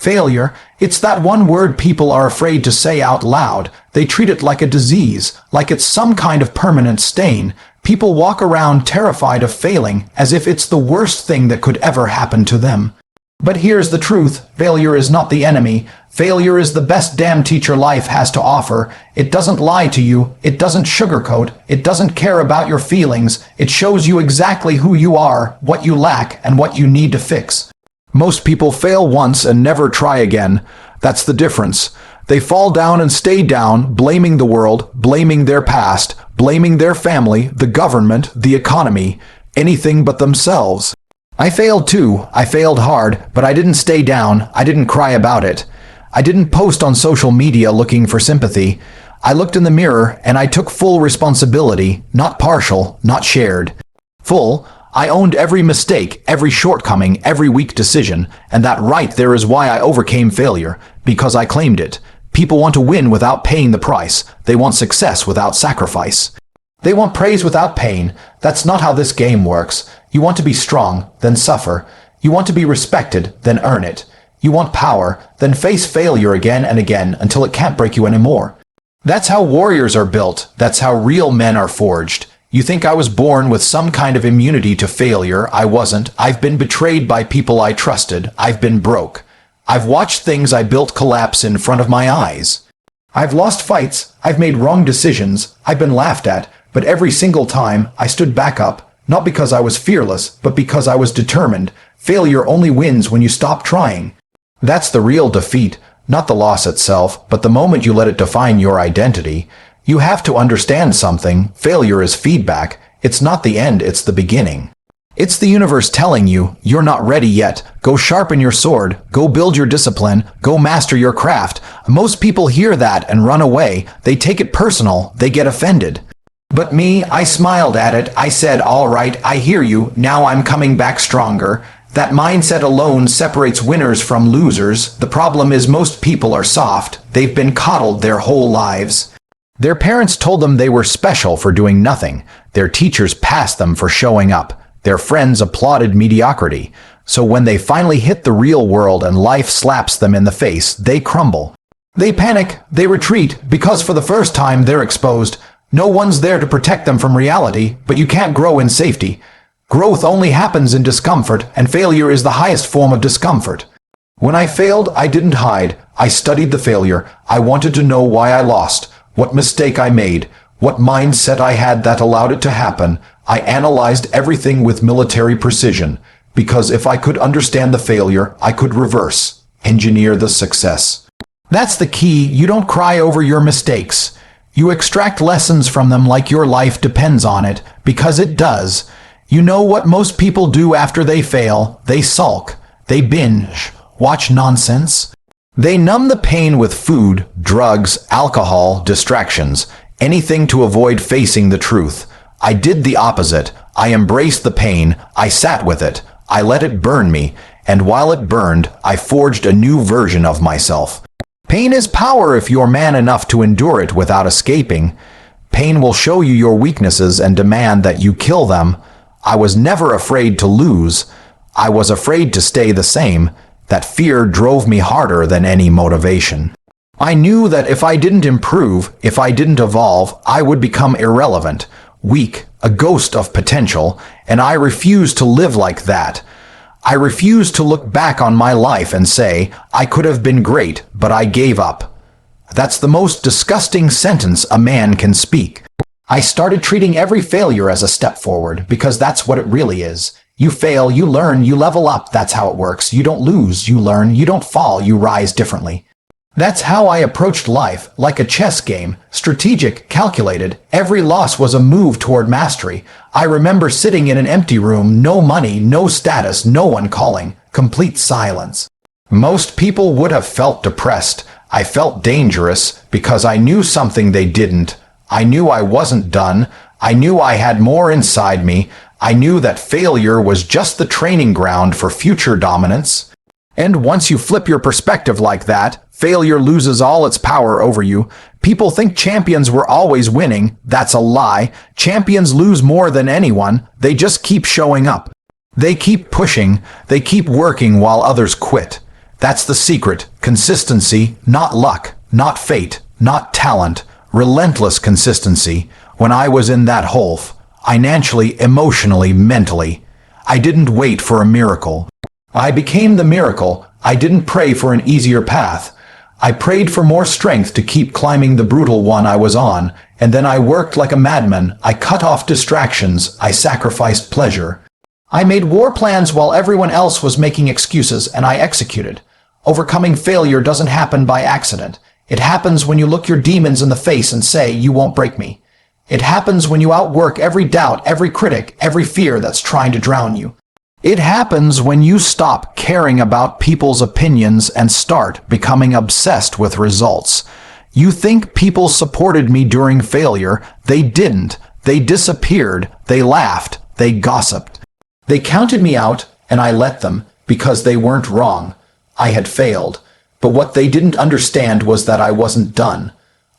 Failure, it's that one word people are afraid to say out loud. They treat it like a disease, like it's some kind of permanent stain. People walk around terrified of failing, as if it's the worst thing that could ever happen to them. But here's the truth. Failure is not the enemy. Failure is the best damn teacher life has to offer. It doesn't lie to you. It doesn't sugarcoat. It doesn't care about your feelings. It shows you exactly who you are, what you lack, and what you need to fix. Most people fail once and never try again. That's the difference. They fall down and stay down, blaming the world, blaming their past, blaming their family, the government, the economy, anything but themselves. I failed too. I failed hard, but I didn't stay down. I didn't cry about it. I didn't post on social media looking for sympathy. I looked in the mirror and I took full responsibility, not partial, not shared. Full. I owned every mistake, every shortcoming, every weak decision, and that right there is why I overcame failure, because I claimed it. People want to win without paying the price. They want success without sacrifice. They want praise without pain. That's not how this game works. You want to be strong, then suffer. You want to be respected, then earn it. You want power, then face failure again and again until it can't break you anymore. That's how warriors are built. That's how real men are forged. You think I was born with some kind of immunity to failure? I wasn't. I've been betrayed by people I trusted. I've been broke. I've watched things I built collapse in front of my eyes. I've lost fights. I've made wrong decisions. I've been laughed at. But every single time, I stood back up, not because I was fearless, but because I was determined. Failure only wins when you stop trying. That's the real defeat, not the loss itself, but the moment you let it define your identity. You have to understand something. Failure is feedback. It's not the end, it's the beginning. It's the universe telling you, you're not ready yet. Go sharpen your sword. Go build your discipline. Go master your craft. Most people hear that and run away. They take it personal. They get offended. But me, I smiled at it. I said, all right, I hear you. Now I'm coming back stronger. That mindset alone separates winners from losers. The problem is most people are soft. They've been coddled their whole lives. Their parents told them they were special for doing nothing. Their teachers passed them for showing up. Their friends applauded mediocrity. So when they finally hit the real world and life slaps them in the face, they crumble. They panic. They retreat because for the first time they're exposed. No one's there to protect them from reality, but you can't grow in safety. Growth only happens in discomfort, and failure is the highest form of discomfort. When I failed, I didn't hide. I studied the failure. I wanted to know why I lost, what mistake I made, what mindset I had that allowed it to happen. I analyzed everything with military precision, because if I could understand the failure, I could reverse, engineer the success. That's the key. You don't cry over your mistakes. You extract lessons from them like your life depends on it, because it does. You know what most people do after they fail? They sulk. They binge. Watch nonsense. They numb the pain with food, drugs, alcohol, distractions, anything to avoid facing the truth. I did the opposite. I embraced the pain. I sat with it. I let it burn me. And while it burned, I forged a new version of myself. Pain is power if you're man enough to endure it without escaping. Pain will show you your weaknesses and demand that you kill them. I was never afraid to lose. I was afraid to stay the same. That fear drove me harder than any motivation. I knew that if I didn't improve, if I didn't evolve, I would become irrelevant, weak, a ghost of potential, and I refused to live like that. I refused to look back on my life and say, I could have been great, but I gave up. That's the most disgusting sentence a man can speak. I started treating every failure as a step forward, because that's what it really is. You fail, you learn, you level up. That's how it works. You don't lose, you learn. You don't fall, you rise differently. That's how I approached life, like a chess game, strategic, calculated. Every loss was a move toward mastery. I remember sitting in an empty room, no money, no status, no one calling, complete silence. Most people would have felt depressed. I felt dangerous because I knew something they didn't. I knew I wasn't done. I knew I had more inside me. I knew that failure was just the training ground for future dominance. And once you flip your perspective like that, failure loses all its power over you. People think champions were always winning. That's a lie. Champions lose more than anyone. They just keep showing up. They keep pushing. They keep working while others quit. That's the secret. Consistency, not luck, not fate, not talent. Relentless consistency. When I was in that hole, financially, emotionally, mentally, I didn't wait for a miracle. I became the miracle. I didn't pray for an easier path. I prayed for more strength to keep climbing the brutal one I was on, and then I worked like a madman. I cut off distractions. I sacrificed pleasure. I made war plans while everyone else was making excuses, and I executed. Overcoming failure doesn't happen by accident. It happens when you look your demons in the face and say, "You won't break me." It happens when you outwork every doubt, every critic, every fear that's trying to drown you. It happens when you stop caring about people's opinions and start becoming obsessed with results. You think people supported me during failure. They didn't. They disappeared. They laughed. They gossiped. They counted me out, and I let them, because they weren't wrong. I had failed. But what they didn't understand was that I wasn't done.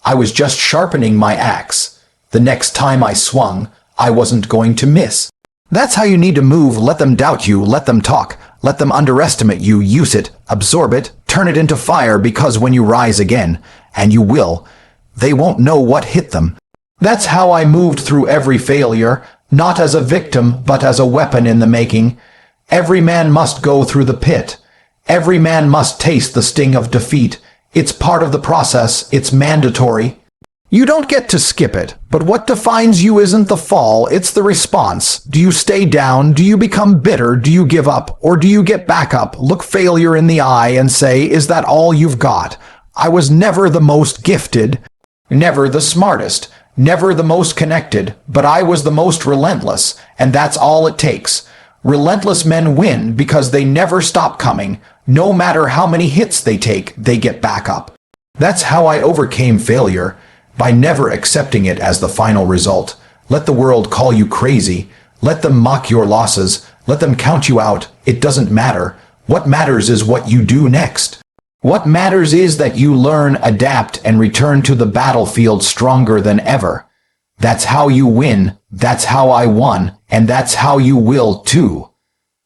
I was just sharpening my axe. The next time I swung, I wasn't going to miss. That's how you need to move. Let them doubt you. Let them talk. Let them underestimate you. Use it. Absorb it. Turn it into fire, because when you rise again, and you will, they won't know what hit them. That's how I moved through every failure, not as a victim, but as a weapon in the making. Every man must go through the pit. Every man must taste the sting of defeat. It's part of the process. It's mandatory. You don't get to skip it, but what defines you isn't the fall, it's the response. Do you stay down? Do you become bitter? Do you give up? Or do you get back up, look failure in the eye and say, "Is that all you've got? I was never the most gifted, never the smartest, never the most connected, but I was the most relentless, and that's all it takes." Relentless men win because they never stop coming. No matter how many hits they take, they get back up. That's how I overcame failure. By never accepting it as the final result. Let the world call you crazy. Let them mock your losses. Let them count you out. It doesn't matter. What matters is what you do next. What matters is that you learn, adapt, and return to the battlefield stronger than ever. That's how you win. That's how I won. And that's how you will too.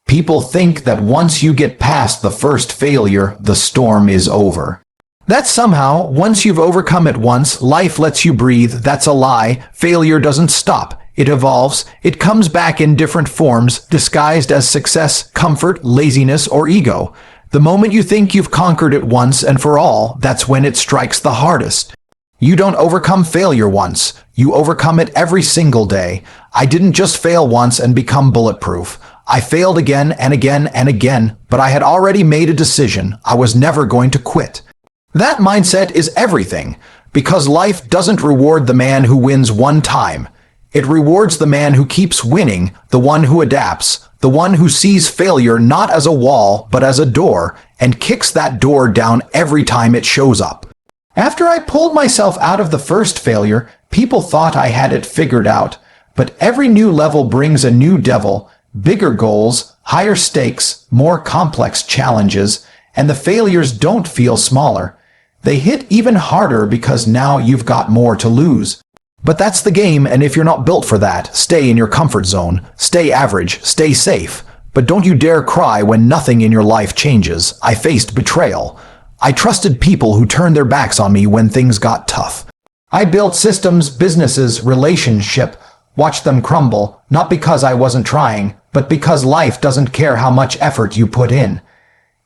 People think that once you get past the first failure, the storm is over. That somehow, once you've overcome it once, life lets you breathe. That's a lie. Failure doesn't stop. It evolves. It comes back in different forms, disguised as success, comfort, laziness, or ego. The moment you think you've conquered it once and for all, that's when it strikes the hardest. You don't overcome failure once. You overcome it every single day. I didn't just fail once and become bulletproof. I failed again and again and again, but I had already made a decision. I was never going to quit. That mindset is everything, because life doesn't reward the man who wins one time. It rewards the man who keeps winning, the one who adapts, the one who sees failure not as a wall, but as a door, and kicks that door down every time it shows up. After I pulled myself out of the first failure, people thought I had it figured out. But every new level brings a new devil, bigger goals, higher stakes, more complex challenges, and the failures don't feel smaller. They hit even harder because now you've got more to lose. But that's the game, and if you're not built for that, stay in your comfort zone. Stay average. Stay safe. But don't you dare cry when nothing in your life changes. I faced betrayal. I trusted people who turned their backs on me when things got tough. I built systems, businesses, relationship, watched them crumble, not because I wasn't trying, but because life doesn't care how much effort you put in.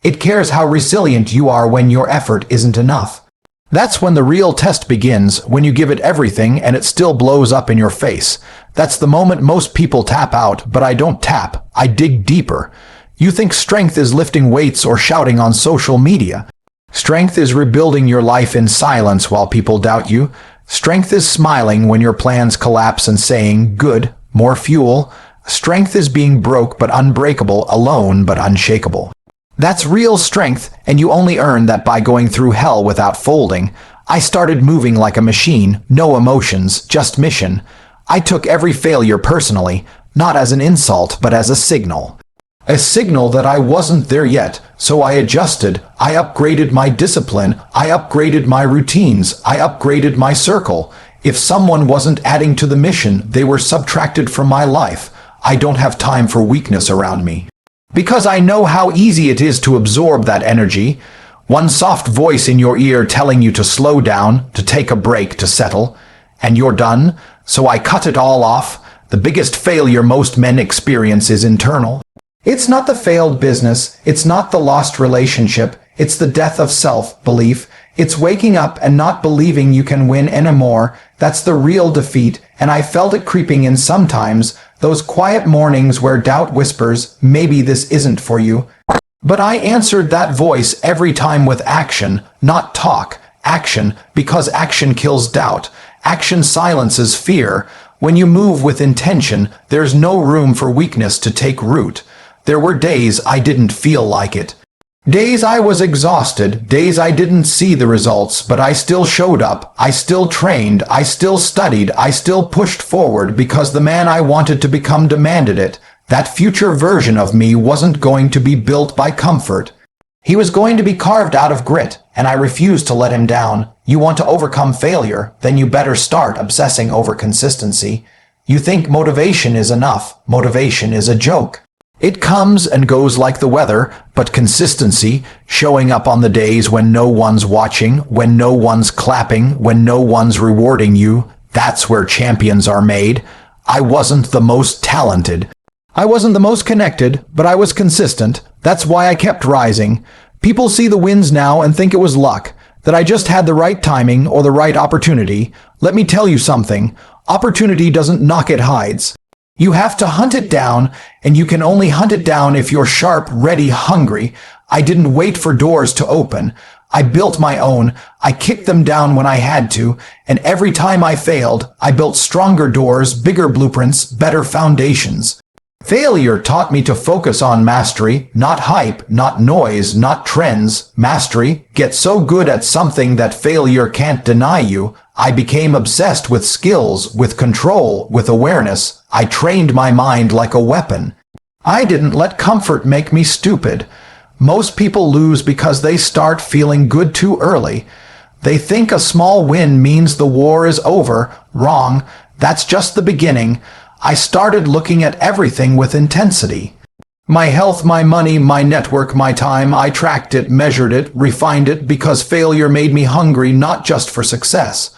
It cares how resilient you are when your effort isn't enough. That's when the real test begins, when you give it everything and it still blows up in your face. That's the moment most people tap out, but I don't tap. I dig deeper. You think strength is lifting weights or shouting on social media. Strength is rebuilding your life in silence while people doubt you. Strength is smiling when your plans collapse and saying, "Good, more fuel." Strength is being broke but unbreakable, alone but unshakable. That's real strength, and you only earn that by going through hell without folding. I started moving like a machine, no emotions, just mission. I took every failure personally, not as an insult, but as a signal. A signal that I wasn't there yet, so I adjusted. I upgraded my discipline. I upgraded my routines. I upgraded my circle. If someone wasn't adding to the mission, they were subtracted from my life. I don't have time for weakness around me. Because I know how easy it is to absorb that energy. One soft voice in your ear telling you to slow down, to take a break, to settle. And you're done, so I cut it all off. The biggest failure most men experience is internal. It's not the failed business, it's not the lost relationship, it's the death of self-belief. It's waking up and not believing you can win anymore. That's the real defeat, and I felt it creeping in sometimes, those quiet mornings where doubt whispers, maybe this isn't for you. But I answered that voice every time with action, not talk. Action, because action kills doubt. Action silences fear. When you move with intention, there's no room for weakness to take root. There were days I didn't feel like it. Days I was exhausted, days I didn't see the results, but I still showed up, I still trained, I still studied, I still pushed forward because the man I wanted to become demanded it. That future version of me wasn't going to be built by comfort. He was going to be carved out of grit, and I refused to let him down. You want to overcome failure, then you better start obsessing over consistency. You think motivation is enough. Motivation is a joke. It comes and goes like the weather, but consistency, showing up on the days when no one's watching, when no one's clapping, when no one's rewarding you, that's where champions are made. I wasn't the most talented. I wasn't the most connected, but I was consistent. That's why I kept rising. People see the wins now and think it was luck, that I just had the right timing or the right opportunity. Let me tell you something. Opportunity doesn't knock, it hides. You have to hunt it down, and you can only hunt it down if you're sharp, ready, hungry. I didn't wait for doors to open. I built my own. I kicked them down when I had to, and every time I failed, I built stronger doors, bigger blueprints, better foundations. Failure taught me to focus on mastery, not hype, not noise, not trends. Mastery, get so good at something that failure can't deny you. I became obsessed with skills, with control, with awareness. I trained my mind like a weapon. I didn't let comfort make me stupid. Most people lose because they start feeling good too early. They think a small win means the war is over. Wrong. That's just the beginning. I started looking at everything with intensity. My health, my money, my network, my time, I tracked it, measured it, refined it, because failure made me hungry not just for success,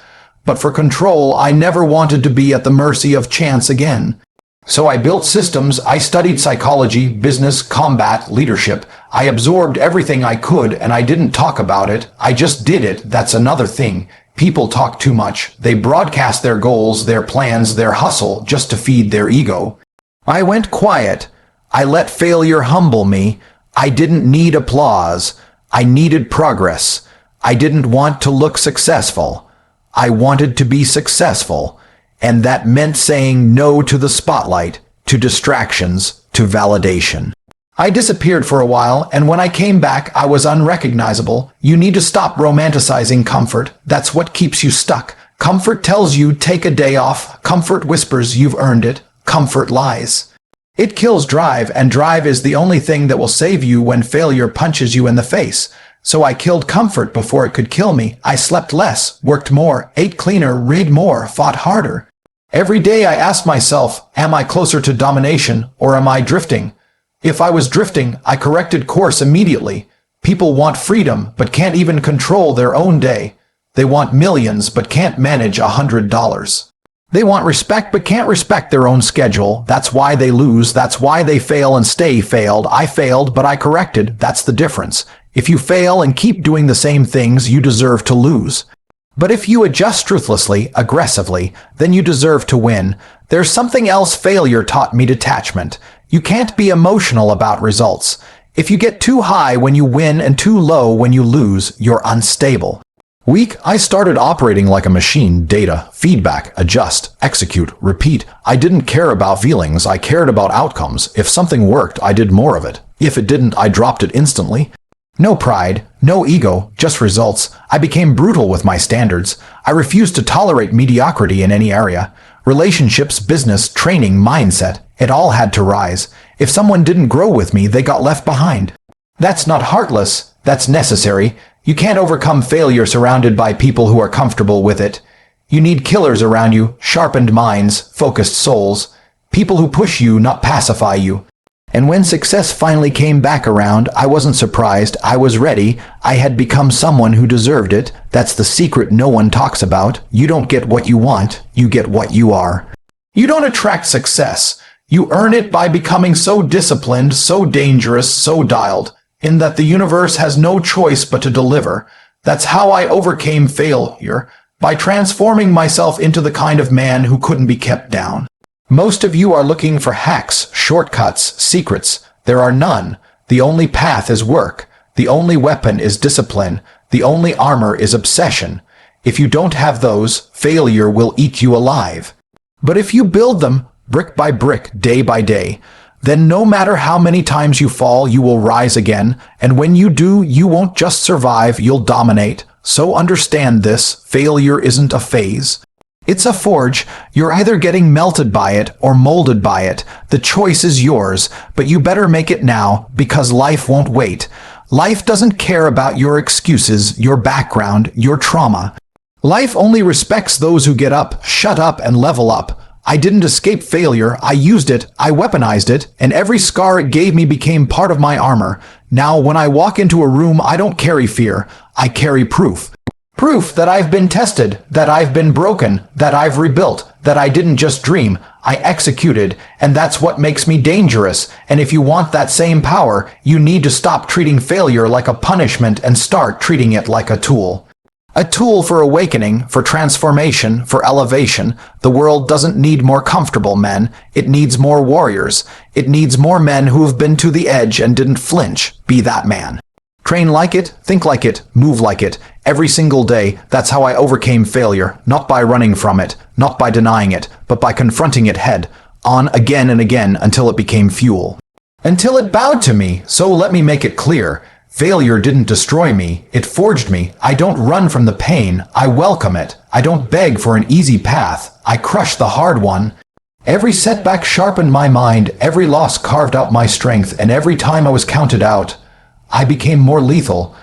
but for control. I never wanted to be at the mercy of chance again. So I built systems, I studied psychology, business, combat, leadership. I absorbed everything I could, and I didn't talk about it. I just did it. That's another thing. People talk too much. They broadcast their goals, their plans, their hustle, just to feed their ego. I went quiet. I let failure humble me. I didn't need applause. I needed progress. I didn't want to look successful. I wanted to be successful. And that meant saying no to the spotlight, to distractions, to validation. I disappeared for a while, and when I came back, I was unrecognizable. You need to stop romanticizing comfort. That's what keeps you stuck. Comfort tells you take a day off. Comfort whispers you've earned it. Comfort lies. It kills drive, and drive is the only thing that will save you when failure punches you in the face. So I killed comfort before it could kill me. I slept less, worked more, ate cleaner, read more, fought harder. Every day I asked myself, am I closer to domination, or am I drifting? If I was drifting, I corrected course immediately. People want freedom, but can't even control their own day. They want millions, but can't manage $100. They want respect, but can't respect their own schedule. That's why they lose. That's why they fail and stay failed. I failed, but I corrected. That's the difference. If you fail and keep doing the same things, you deserve to lose. But if you adjust ruthlessly, aggressively, then you deserve to win. There's something else failure taught me: detachment. You can't be emotional about results. If you get too high when you win and too low when you lose, you're unstable. Weak, I started operating like a machine. Data, feedback, adjust, execute, repeat. I didn't care about feelings, I cared about outcomes. If something worked, I did more of it. If it didn't, I dropped it instantly. No pride, no ego, just results. I became brutal with my standards. I refused to tolerate mediocrity in any area. Relationships, business, training, mindset, it all had to rise. If someone didn't grow with me, they got left behind. That's not heartless, that's necessary. You can't overcome failure surrounded by people who are comfortable with it. You need killers around you, sharpened minds, focused souls, people who push you, not pacify you. And when success finally came back around, I wasn't surprised. I was ready. I had become someone who deserved it. That's the secret no one talks about. You don't get what you want. You get what you are. You don't attract success. You earn it by becoming so disciplined, so dangerous, so dialed, in that the universe has no choice but to deliver. That's how I overcame failure, by transforming myself into the kind of man who couldn't be kept down. Most of you are looking for hacks, shortcuts, secrets. There are none. The only path is work. The only weapon is discipline. The only armor is obsession. If you don't have those, failure will eat you alive. But if you build them, brick by brick, day by day, then no matter how many times you fall, you will rise again. And when you do, you won't just survive, you'll dominate. So understand this, failure isn't a phase. It's a forge. You're either getting melted by it or molded by it. The choice is yours, but you better make it now, because life won't wait. Life doesn't care about your excuses, your background, your trauma. Life only respects those who get up, shut up, and level up. I didn't escape failure. I used it, I weaponized it, and every scar it gave me became part of my armor. Now, when I walk into a room, I don't carry fear. I carry proof. Proof that I've been tested, that I've been broken, that I've rebuilt, that I didn't just dream, I executed, and that's what makes me dangerous. And if you want that same power, you need to stop treating failure like a punishment and start treating it like a tool. A tool for awakening, for transformation, for elevation. The world doesn't need more comfortable men. It needs more warriors. It needs more men who have been to the edge and didn't flinch. Be that man. Train like it, think like it, move like it. Every single day, that's how I overcame failure. Not by running from it, not by denying it, but by confronting it head on again and again until it became fuel. Until it bowed to me. So let me make it clear. Failure didn't destroy me, it forged me. I don't run from the pain, I welcome it. I don't beg for an easy path, I crush the hard one. Every setback sharpened my mind, every loss carved out my strength, and every time I was counted out, I became more lethal.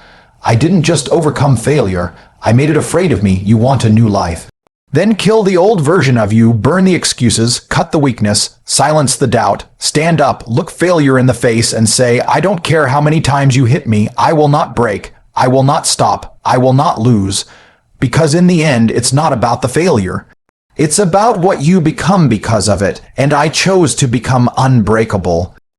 I didn't just overcome failure, I made it afraid of me. You want a new life. Then kill the old version of you, burn the excuses, cut the weakness, silence the doubt, stand up, look failure in the face and say, I don't care how many times you hit me, I will not break, I will not stop, I will not lose. Because in the end, it's not about the failure. It's about what you become because of it, and I chose to become unbreakable.